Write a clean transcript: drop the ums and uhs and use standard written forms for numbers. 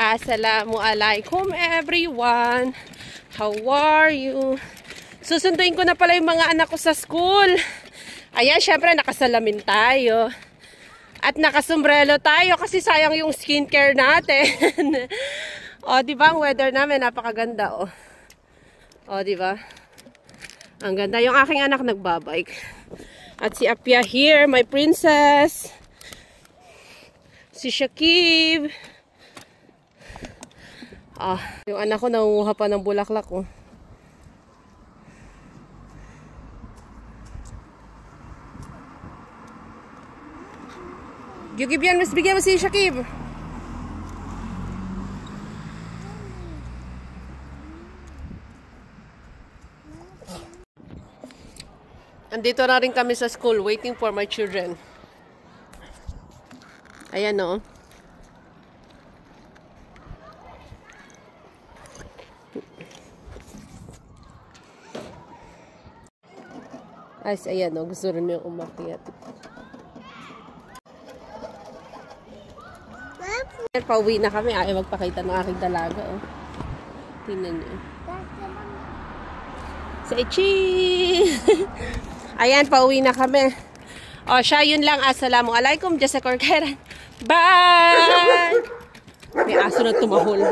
Assalamualaikum everyone. How are you? Susunduin ko na pala yung mga anak ko sa school. Ayan, syempre nakasalamin tayo. At nakasombrelo tayo kasi sayang yung skincare natin. O, di ba ang weather namin napakaganda, oh. O, di ba? Ang ganda. Yung aking anak nagbabike. At si Apia here, my princess. Si Shakib. Ah, yung anak ko nangunguha pa ng bulaklak, oh. Bigyan mo si Shakib. Andito na rin kami sa school, waiting for my children. Ayan, oh. Ay, ayan, oh. Gusto rin yung umakyat. Pauwi na kami. Ay, magpakita ng aking dalaga, oh. Tingnan niyo. Say cheese! Ayan, pauwi na kami. O, siya, yun lang. Assalamualaikum. Jessica Corqueran. Bye! May aso na tumahol.